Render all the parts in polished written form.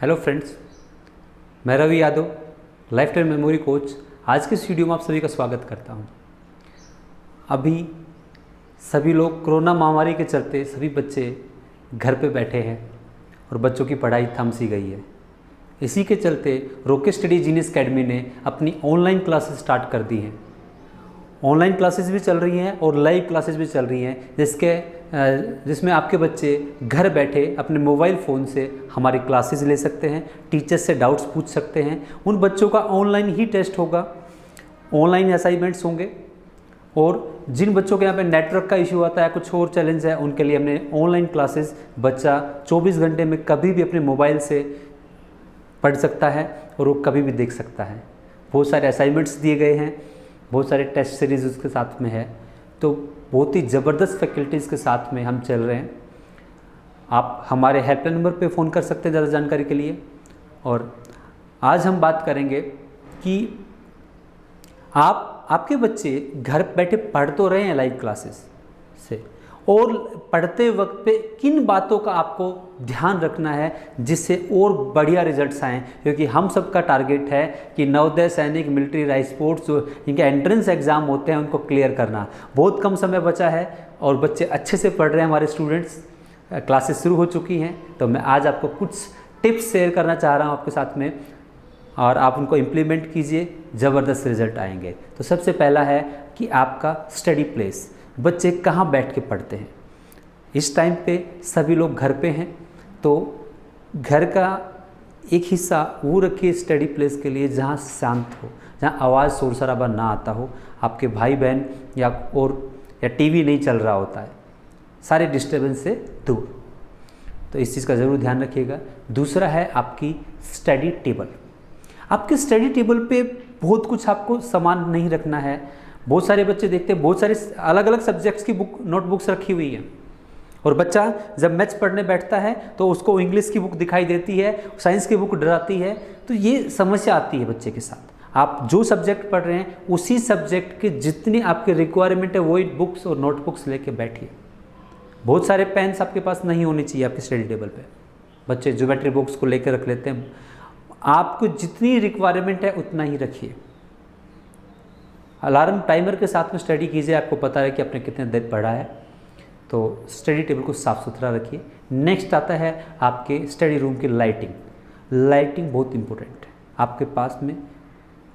Hello friends, मैं Ravi Yadav, life time memory coach. आज के इस वीडियो में आप सभी का स्वागत करता हूं। अभी सभी लोग कोरोना महामारी के चलते सभी बच्चे घर पे बैठे हैं और बच्चों की पढ़ाई थम सी गई है। इसी के चलते रोके स्टडी जीनियस अकेडमी ने अपनी ऑनलाइन क्लासेस स्टार्ट कर दी हैं। ऑनलाइन क्लासेस भी चल रही हैं और लाइव क्लासेस भी चल रही हैं, जिसमें आपके बच्चे घर बैठे अपने मोबाइल फ़ोन से हमारी क्लासेस ले सकते हैं, टीचर्स से डाउट्स पूछ सकते हैं। उन बच्चों का ऑनलाइन ही टेस्ट होगा, ऑनलाइन असाइनमेंट्स होंगे। और जिन बच्चों के यहाँ पे नेटवर्क का इशू आता है, कुछ और चैलेंज है, उनके लिए हमने ऑनलाइन क्लासेस बच्चा 24 घंटे में कभी भी अपने मोबाइल से पढ़ सकता है और वो कभी भी देख सकता है। बहुत सारे असाइनमेंट्स दिए गए हैं, बहुत सारे टेस्ट सीरीज़ उसके साथ में है, तो बहुत ही ज़बरदस्त फैकल्टीज़ के साथ में हम चल रहे हैं। आप हमारे हेल्पलाइन नंबर पे फ़ोन कर सकते हैं ज़्यादा जानकारी के लिए। और आज हम बात करेंगे कि आपके बच्चे घर बैठे पढ़ तो रहे हैं लाइव क्लासेस से, और पढ़ते वक्त पे किन बातों का आपको ध्यान रखना है जिससे और बढ़िया रिजल्ट्स आएँ, क्योंकि हम सबका टारगेट है कि नवोदय, सैनिक, मिलिट्री, राइस, स्पोर्ट्स जो इनके एंट्रेंस एग्ज़ाम होते हैं उनको क्लियर करना। बहुत कम समय बचा है और बच्चे अच्छे से पढ़ रहे हैं। हमारे स्टूडेंट्स, क्लासेस शुरू हो चुकी हैं, तो मैं आज आपको कुछ टिप्स शेयर करना चाह रहा हूँ आपके साथ में, और आप उनको इम्प्लीमेंट कीजिए, ज़बरदस्त रिजल्ट आएंगे। तो सबसे पहला है कि आपका स्टडी प्लेस, बच्चे कहाँ बैठ के पढ़ते हैं। इस टाइम पे सभी लोग घर पे हैं, तो घर का एक हिस्सा वो रखिए स्टडी प्लेस के लिए जहाँ शांत हो, जहाँ आवाज़ शोर शराबा ना आता हो, आपके भाई बहन या टीवी नहीं चल रहा होता है, सारे डिस्टर्बेंस से दूर। तो इस चीज़ का ज़रूर ध्यान रखिएगा। दूसरा है आपकी स्टडी टेबल। आपके स्टडी टेबल पे बहुत कुछ आपको सामान नहीं रखना है। बहुत सारे बच्चे देखते हैं बहुत सारे अलग अलग सब्जेक्ट्स की नोटबुक्स रखी हुई हैं, और बच्चा जब मैथ्स पढ़ने बैठता है तो उसको इंग्लिश की बुक दिखाई देती है, साइंस की बुक डराती है, तो ये समस्या आती है बच्चे के साथ। आप जो सब्जेक्ट पढ़ रहे हैं उसी सब्जेक्ट के जितनी आपके रिक्वायरमेंट है वही बुक्स और नोटबुक्स लेके बैठिए। बहुत सारे पेन्स आपके पास नहीं होने चाहिए आपके स्टडी टेबल पे। बच्चे ज्योमेट्री बुक्स को लेकर रख लेते हैं। आपको जितनी रिक्वायरमेंट है उतना ही रखिए। अलार्म टाइमर के साथ में स्टडी कीजिए, आपको पता है कि आपने कितने देर पढ़ा है। तो स्टडी टेबल को साफ़ सुथरा रखिए। नेक्स्ट आता है आपके स्टडी रूम की लाइटिंग। लाइटिंग बहुत इंपॉर्टेंट है। आपके पास में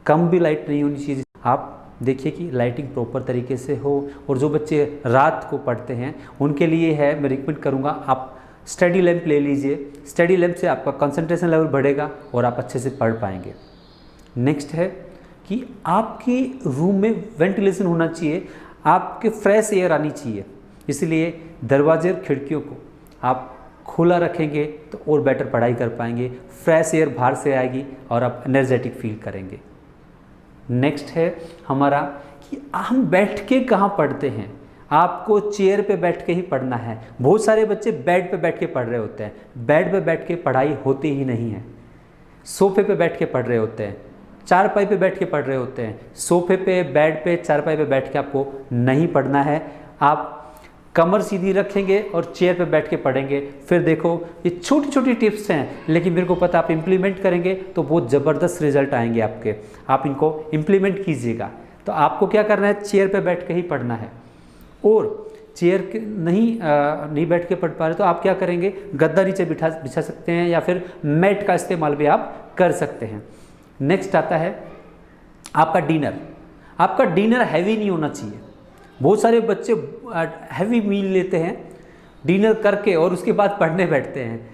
कम भी लाइट नहीं होनी चाहिए। आप देखिए कि लाइटिंग प्रॉपर तरीके से हो। और जो बच्चे रात को पढ़ते हैं उनके लिए है, मैं रिकमेंड करूँगा आप स्टडी लैंप ले लीजिए। स्टडी लैंप से आपका कंसंट्रेशन लेवल बढ़ेगा और आप अच्छे से पढ़ पाएंगे। नेक्स्ट है कि आपके रूम में वेंटिलेशन होना चाहिए, आपके फ्रेश एयर आनी चाहिए। इसलिए दरवाजे और खिड़कियों को आप खुला रखेंगे तो और बेटर पढ़ाई कर पाएंगे। फ्रेश एयर बाहर से आएगी और आप एनर्जेटिक फील करेंगे। नेक्स्ट है हमारा कि हम बैठ के कहाँ पढ़ते हैं। आपको चेयर पे बैठ के ही पढ़ना है। बहुत सारे बच्चे बेड पे बैठ के पढ़ रहे होते हैं। बेड पे बैठ के पढ़ाई होती ही नहीं है। सोफे पे बैठ के पढ़ रहे होते हैं, चारपाई पे बैठ के पढ़ रहे होते हैं। सोफे पे, बेड पे, चारपाई पे बैठ के आपको नहीं पढ़ना है। आप कमर सीधी रखेंगे और चेयर पे बैठ के पढ़ेंगे। फिर देखो, ये छोटी छोटी टिप्स हैं, लेकिन मेरे को पता आप इम्प्लीमेंट करेंगे तो बहुत ज़बरदस्त रिजल्ट आएंगे आपके। आप इनको इम्प्लीमेंट कीजिएगा। तो आपको क्या करना है, चेयर पे बैठ के ही पढ़ना है। और चेयर के नहीं बैठ के पढ़ पा रहे तो आप क्या करेंगे, गद्दा नीचे बिछा सकते हैं या फिर मैट का इस्तेमाल भी आप कर सकते हैं। नेक्स्ट आता है आपका डिनर। आपका डिनर हैवी नहीं होना चाहिए। बहुत सारे बच्चे हैवी मील लेते हैं डिनर करके और उसके बाद पढ़ने बैठते हैं।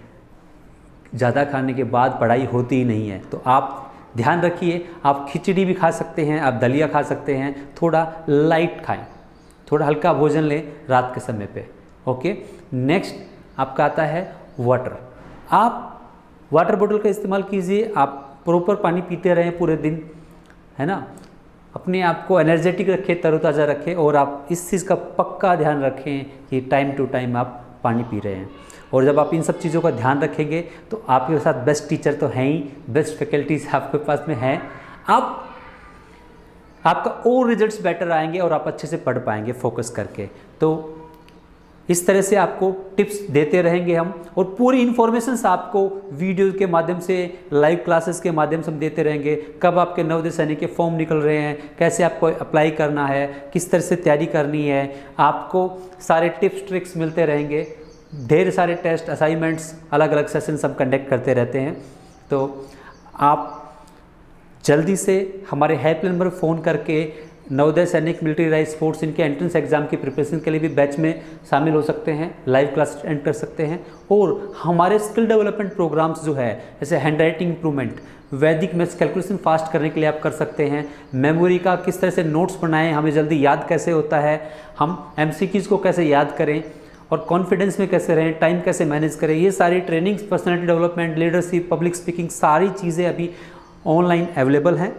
ज़्यादा खाने के बाद पढ़ाई होती ही नहीं है। तो आप ध्यान रखिए, आप खिचड़ी भी खा सकते हैं, आप दलिया खा सकते हैं, थोड़ा लाइट खाएं, थोड़ा हल्का भोजन लें रात के समय पे। ओके। नेक्स्ट आपका आता है वाटर। आप वाटर बोतल का इस्तेमाल कीजिए। आप प्रॉपर पानी पीते रहें पूरे दिन, है ना। अपने आप को एनर्जेटिक रखें, तरोताज़ा रखें, और आप इस चीज़ का पक्का ध्यान रखें कि टाइम टू टाइम आप पानी पी रहे हैं। और जब आप इन सब चीज़ों का ध्यान रखेंगे तो आपके साथ बेस्ट टीचर तो हैं ही, बेस्ट फैकल्टीज आपके पास में हैं। आपका और रिजल्ट्स बेटर आएंगे और आप अच्छे से पढ़ पाएंगे फोकस करके। तो इस तरह से आपको टिप्स देते रहेंगे हम, और पूरी इन्फॉर्मेशन आपको वीडियो के माध्यम से, लाइव क्लासेस के माध्यम से हम देते रहेंगे। कब आपके नवोदय सैनिक के फॉर्म निकल रहे हैं, कैसे आपको अप्लाई करना है, किस तरह से तैयारी करनी है, आपको सारे टिप्स ट्रिक्स मिलते रहेंगे। ढेर सारे टेस्ट असाइनमेंट्स, अलग अलग सेशंस हम कंडक्ट करते रहते हैं। तो आप जल्दी से हमारे हेल्पलाइन नंबर फ़ोन करके नवोदय सैनिक मिलिट्री राइज स्पोर्ट्स इनके एंट्रेंस एग्जाम की प्रिपरेशन के लिए भी बैच में शामिल हो सकते हैं, लाइव क्लास अटेंड कर सकते हैं। और हमारे स्किल डेवलपमेंट प्रोग्राम्स जो है, जैसे हैंड राइटिंग इंप्रूवमेंट, वैदिक मैथ्स कैलकुलेशन फास्ट करने के लिए आप कर सकते हैं, मेमोरी का किस तरह से नोट्स बनाएं, हमें जल्दी याद कैसे होता है, हम MCQs को कैसे याद करें और कॉन्फिडेंस में कैसे रहें, टाइम कैसे मैनेज करें, ये सारी trainings, personality development, leadership, public speaking, सारी चीज़ें अभी ऑनलाइन अवेलेबल हैं।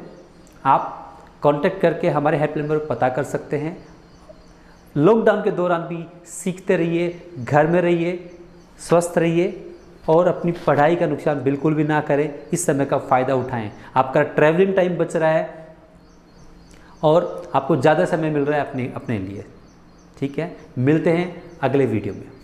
आप कांटेक्ट करके हमारे हेल्पलाइन नंबर पर पता कर सकते हैं। लॉकडाउन के दौरान भी सीखते रहिए, घर में रहिए, स्वस्थ रहिए और अपनी पढ़ाई का नुकसान बिल्कुल भी ना करें। इस समय का फ़ायदा उठाएं। आपका ट्रैवलिंग टाइम बच रहा है और आपको ज़्यादा समय मिल रहा है अपने लिए। ठीक है, मिलते हैं अगले वीडियो में।